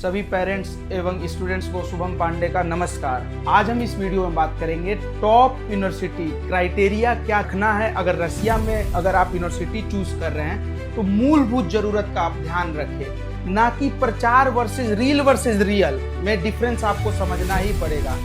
सभी पेरेंट्स एवं स्टूडेंट्स को शुभम पांडे का नमस्कार। आज हम इस वीडियो में बात करेंगे टॉप यूनिवर्सिटी क्राइटेरिया क्या रखना है। अगर रसिया में अगर आप यूनिवर्सिटी चूज कर रहे हैं तो मूलभूत जरूरत का आप ध्यान रखें, ना कि प्रचार वर्सेस रियल में डिफरेंस आपको समझना ही पड़ेगा।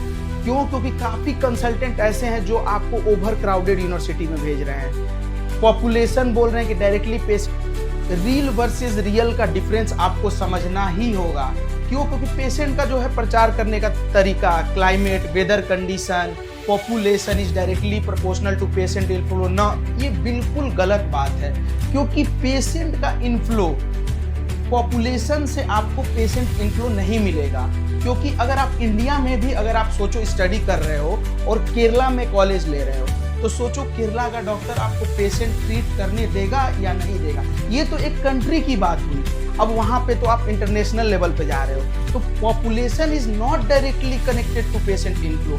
क्यों? क्योंकि काफी कंसल्टेंट ऐसे हैं जो आपको ओवर क्राउडेड यूनिवर्सिटी में भेज रहे हैं। पॉपुलेशन बोल रहे हैं कि डायरेक्टली रील वर्सेस रियल का डिफरेंस आपको समझना ही होगा। क्यों? क्योंकि पेशेंट का जो है प्रचार करने का तरीका, climate, weather condition, population is directly proportional to patient inflow, ना, ये बिल्कुल गलत बात है। क्योंकि पेशेंट का इनफ्लो पॉपुलेशन से आपको पेशेंट इनफ्लो नहीं मिलेगा। क्योंकि अगर आप इंडिया में भी अगर आप सोचो स्टडी कर रहे हो और केरला में कॉलेज ले रहे हो तो सोचो केरला का डॉक्टर आपको पेशेंट ट्रीट करने देगा या नहीं देगा। ये तो एक कंट्री की बात हुई। अब वहाँ पे तो आप इंटरनेशनल लेवल पे जा रहे हो, तो population is not directly connected to patient inflow.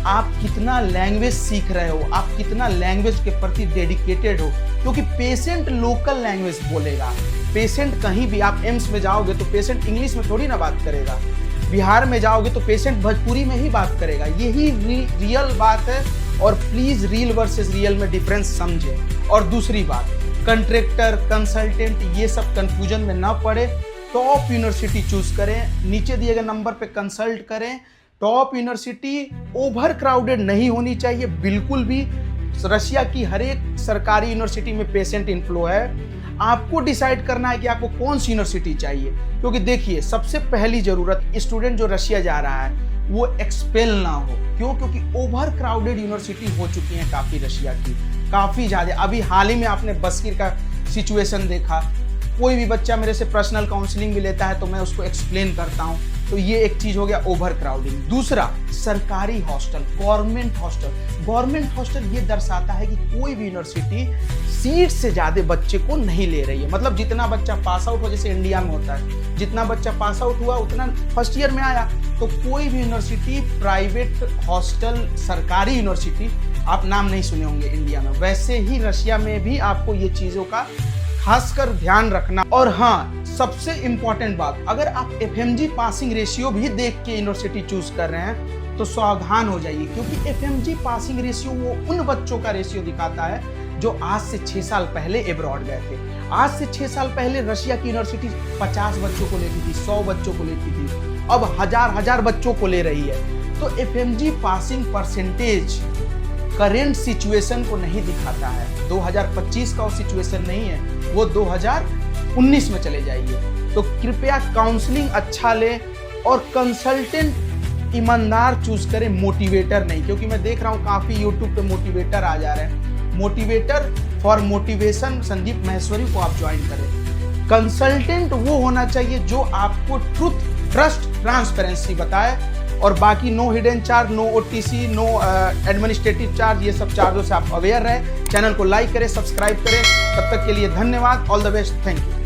आप कितना लैंग्वेज सीख रहे हो, आप कितना लैंग्वेज के प्रति डेडिकेटेड हो, क्योंकि पेशेंट लोकल लैंग्वेज बोलेगा। पेशेंट कहीं भी आप एम्स में जाओगे तो पेशेंट इंग्लिश में थोड़ी ना बात करेगा। बिहार में जाओगे तो पेशेंट भोजपुरी में ही बात करेगा। यही रियल बात है। और प्लीज रील वर्सेस रियल में डिफरेंस समझें। और दूसरी बात, कंट्रैक्टर, कंसल्टेंट, ये सब कंफ्यूजन में ना पड़े। टॉप यूनिवर्सिटी चूज करें, नीचे दिए गए नंबर पे कंसल्ट करें। टॉप यूनिवर्सिटी ओवर क्राउडेड नहीं होनी चाहिए बिल्कुल भी। रशिया की हर एक सरकारी यूनिवर्सिटी में पेशेंट इनफ्लो है। आपको डिसाइड करना है कि आपको कौन सी यूनिवर्सिटी चाहिए। क्योंकि देखिए, सबसे पहली जरूरत स्टूडेंट जो रशिया जा रहा है वो एक्सपेल ना हो। क्यों? क्योंकि ओवर क्राउडेड यूनिवर्सिटी हो चुकी है काफ़ी रशिया की, काफ़ी ज़्यादा। अभी हाल ही में आपने बस्किर का सिचुएशन देखा। कोई भी बच्चा मेरे से पर्सनल काउंसलिंग भी लेता है तो मैं उसको एक्सप्लेन करता हूँ। तो ये एक चीज़ हो गया ओवर क्राउडिंग। दूसरा, सरकारी hostel, government hostel. Government hostel ये दर्शाता है कि कोई भी यूनिवर्सिटी सीट से ज़्यादा बच्चे को नहीं ले रही है। मतलब जितना बच्चा पास आउट हो, जैसे इंडिया में होता है, जितना बच्चा पास आउट हुआ उतना फर्स्ट ईयर में आया। तो कोई भी यूनिवर्सिटी, प्राइवेट हॉस्टल, सरकारी यूनिवर्सिटी, आप नाम नहीं सुने होंगे इंडिया में, वैसे ही रशिया में भी आपको ये चीज़ों का खासकर ध्यान रखना। और हाँ, सबसे इंपॉर्टेंट बात, अगर आप FMG पासिंग रेशियो भी देख के यूनिवर्सिटी चूज कर रहे हैं तो सावधान हो जाइए। क्योंकि FMG पासिंग रेशियो वो उन बच्चों का रेशियो दिखाता है जो आज से 6 साल पहले एब्रॉड गए थे। आज से 6 साल पहले रशिया की यूनिवर्सिटी 50 बच्चों को लेती थी, 100 बच्चों को लेती थी, अब हजार बच्चों को ले रही है। तो FMG passing percentage current situation को नहीं दिखाता है। 2025 का वो सिचुएशन नहीं है, वो 2019 में चले जाइए। तो कृपया काउंसलिंग अच्छा ले और कंसल्टेंट ईमानदार चूज करें, मोटिवेटर नहीं। क्योंकि मैं देख रहा हूँ काफ़ी यूट्यूब पे मोटिवेटर आ जा रहे हैं। Motivator for motivation Sandeep Maheshwari को आप ज्वाइन करें। कंसल्टेंट वो होना चाहिए जो आपको ट्रुथ, ट्रस्ट, ट्रांसपेरेंसी बताए। और बाकी no hidden charge, no OTC, no administrative charge, ये सब चार्जों से आप अवेयर रहें। चैनल को लाइक करें, सब्सक्राइब करें। तब तक के लिए धन्यवाद। All the best. Thank you.